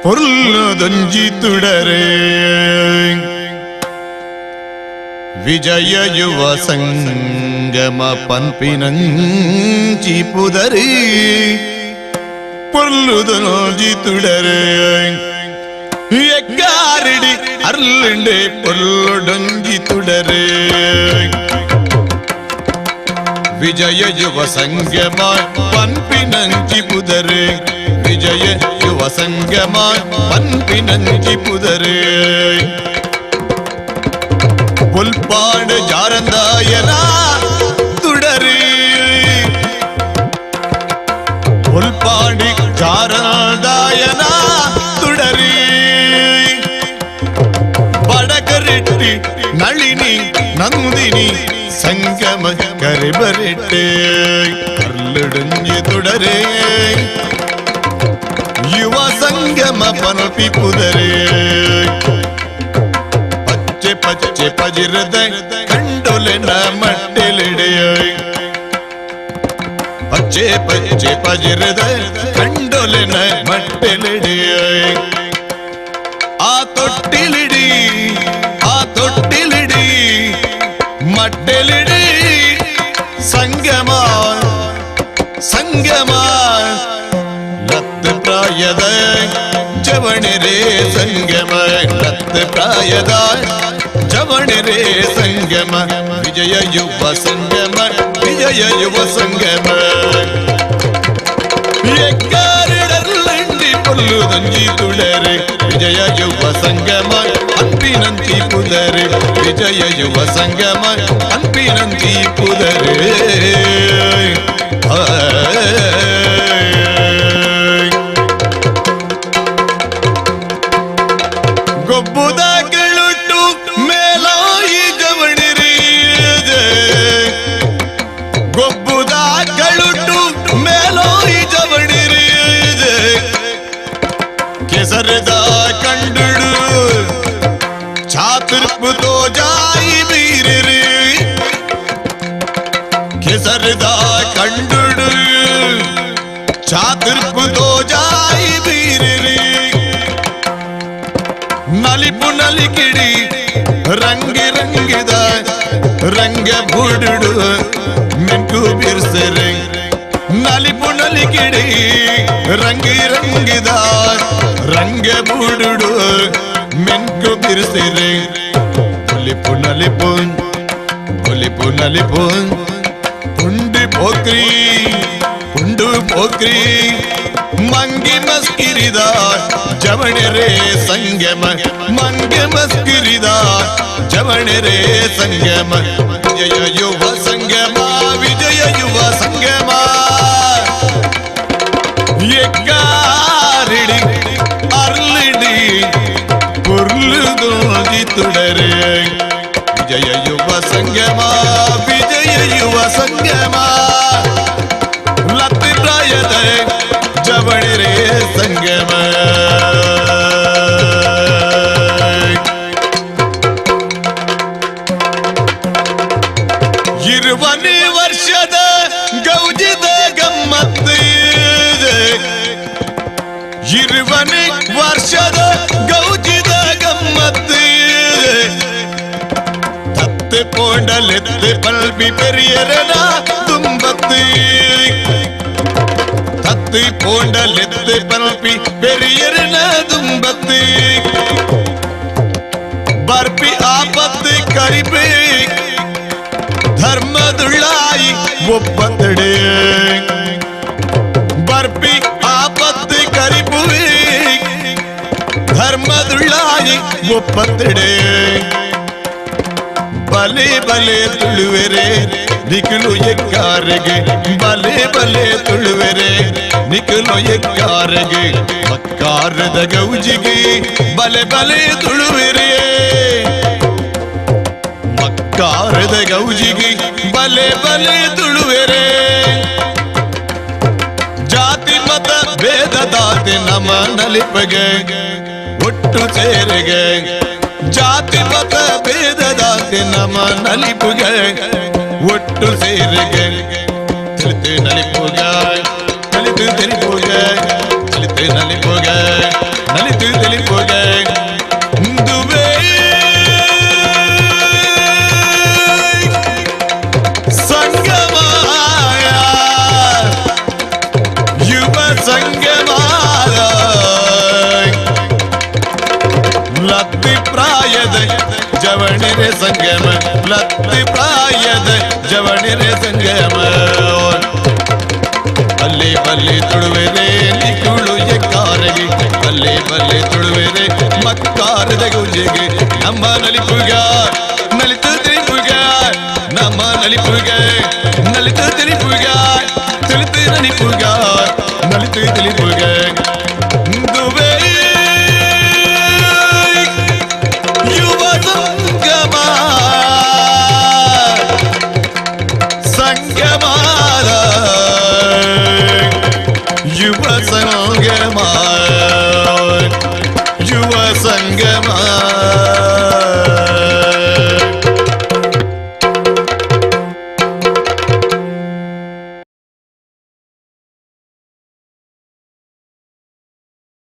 ಪೊರ್ಲುದೊಂಜಿ ತುಡರೆ ವಿಜಯ ಯುವ ಸಂಗಮ ಪನ್ಪಿನಂಚಿ ಪುದರಿ ಪೊರ್ಲುದೊಂಜಿ ತುಡರೆ ಎಕ್ಕಾರಿಡಿ ಅರ್ಲಂಡೆ ಪೊರ್ಲುಡೊಂಜಿ ತುಡರೆ ವಿಜಯ ಯುವ ಸಂಗಮ ಪನ್ಪಿನಂಚಿ ಪುದರೆ ವಿಜಯ ಯುವ ಸಂಗಮ ಪನ್ಪಿನಂಚಿ ಪುದರೆ ಪುಲ್ಪಾಡ್ ಜಾರಂದಾಯನ ತುಡರಿ ಪುಲ್ಪಾಡಿ ಜಾರಂದಾಯನ ತುಡರಿ ಬಡಕರಿಟ್ಟಿ ನಳಿನಿ ನಂದಿನಿ ಸಂಗಮ ಕರಿಬರಿಟ್ಟೆ ಕರ್ಲುಡುಂಜಿ ತುಡರೆ ಯುವ ಸಂಗಮ ಪನಪಿ ಪುದರೆ ಪಚ್ಚೆ ಪಚ್ಚೆ ಪಜಿರದ ಕಂಡೊಲೆನ ಮಟ್ಟೆಲೆಡೆಯ ಪಚ್ಚೆ ಪಚ್ಚೆ ಪಜಿರದ ಕಂಡೊಲೆನ ಮಟ್ಟೆಲೆಡೆಯ ಆ ತೊಟ್ಟಿಲಿಡಿ ಮಟ್ಟೆಲಿಡಿ ಸಂಗಮ ಸಂಗಮ ಲತ್ ಪ್ರಾಯದ ಜವಣಿರೇ ಸಂಗಮ ಲತ್ ಪ್ರಾಯದ ಜವಣಿರೇ ಸಂಗಮ ವಿಜಯ ಯುವ ಸಂಗಮ ವಿಜಯ ಯುವ ಸಂಗಮ ಎಕ್ಕಾರಿಡಲ್ಲಂಡಿ ಪೊಲ್ಲುದಂಜಿ ತುಳರೆ ವಿಜಯ ಯುವ ಸಂಗಮ ಹಂಪಿನಂತಿ ಪುದರೆ ವಿಜಯ ಯುವ ಸಂಗಮ ಹಂಪಿನಂತಿ ಪುದರೆ ಗೊಬ್ಬುದ ಗೆಳುಟ್ಟು ಮೇಲಾಯಿ ಜವಣಿರಿ ಗೊಬ್ಬುದ ಗೆಳುಟ್ಟು ಮೇಲಾಯಿ ಜವಣಿರಿ ಕೆಸರದ ಕಂಡುಡು ಛಾತುರ್ಪು ತೋ ಜಾಯಿ ಬೀರಿರಿ ಕೆಸರದ ಕಂಡುಡು ಛಾತುರ್ಪು ತೋ ಜಾಯಿ ಬೀರಿರಿ ನಲಿಪು ನಲಿಕಿಡಿ ರಂಗಿ ರಂಗಿದ ರಂಗ ಬುಡುಡು ಮೆಂಕು ಬಿರ್ಸರೆ ನಲಿಪು ನಲಿಕಿಡಿ ರಂಗಿ ರಂಗಿದ ರಂಗ ಬುಡುಡು ಮೆಂಕು ಬಿರ್ಸರೆ ಒಲಿಪು ನಲಿಪು ಒಲಿಪು ನಲಿಪು ಪುಂಡು ಪೋಕ್ರಿ ಮಂಗಿ ಮಸ್ಕಿರಿದ ಜವಣರೆ ಸಂಗಮ ಮಂಗಿ ಮಸ್ಕಿರಿದ ಜವಣರೆ ಸಂಗಮ ವಿಜಯ ಯುವ ಸಂಗಮ ವಿಜಯ ಯುವ ಸಂಗಮ ಎಕ್ಕಾರಿಡಿ ಅರ್ಲಿಡಿ ಪುರ್ಲುದೊಂಜಿ ತುಡರೆ ವಿಜಯ ಯುವ ಸಂಗಮ ವಿಜಯ ಯುವ ಸಂಗಮ ಲತ್ತಿ ಪ್ರಾಯದ ಜವಣಿರೇ ಸಂಗಮ ಇರುವನೇ ವರ್ಷದ ಗೌಜಿದ ಗಮ್ಮತ್ತು ಇರುವನೇ ವರ್ಷದ ಗೌಜಿದ ಗಮ್ಮತ್ತು ತತ್ತೆ ಪೋಂಡಲೆತ್ತೆ ಪಲ್ಪಿ ಪೆರಿಯರನ ತುಂಬತ್ತು ತತ್ತಿ ಪೋಂಡಲೆತ್ತೆ ಪಲ್ಪಿ ಪೆರಿಯರನ ತುಂಬತ್ತು ಬರ್ಪಿ ಆಪತ್ತು ಕರಿಪೆ ಧರ್ಮದುಳ್ಳಾಯಿ ಒಪ್ಪತ್ತಡೆ ಬರ್ಪಿ ಆಪತ್ತು ಕರಿಪುವೆ ಧರ್ಮದುಳ್ಳಾಯಿ ಒಪ್ಪತ್ತಡೆ ಬಲೆ ಬಲೆ ತುಳುವೆರೆ ನಿಖಲು ಎಕ್ಕಾರೆಗೆ ಬಲೆ ಬಲೆ ತುಳುವೆರೆ ನಿಖಲು ಎಕ್ಕಾರೆಗೆ ಮಕ್ಕಾರದ ಗೌಜಿಗೆ ಬಲೆ ಬಲೆ ತುಳುವೆರೆ ಮಕ್ಕಾರದ ಗೌಜಿಗೆ ಬಲೆ ಬಲೆ ತುಳುವೆರೆ ಜಾತಿ ಮತ ಭೇದ ದಾತೆ ನಮ ನಲಿಪಗೆ ಒಟ್ಟು ಸೇರೆಗೆ ಜಾತಿ ಮತ ಭೇದದಾತೆ ನಮ ನಲಿಪುಗೆ ಒಟ್ಟು ಸೇರೆಗೆ ತಿಳಿತು ನಲಿಪುಗ ತಿಳಿತು ನಲಿಪುಗ ತಿಳಿತು ನಲಿಪುಗ ನಲಿತು ಸಂಗಮ ಲತ್ತಿ ಪ್ರಾಯದ ಜವಣಿರೆ ಸಂಗಮ ಬಲ್ಲೆ ಬಲ್ಲೆ ತುಳುವೆರೆ ನಿಕುಳು ಎಕ್ಕಾರಗೆ ಬಲ್ಲೆ ಬಲ್ಲೆ ತುಳುವೆರೆ ಮಕ್ಕಾರದ ಗುಂಜೆಗೆ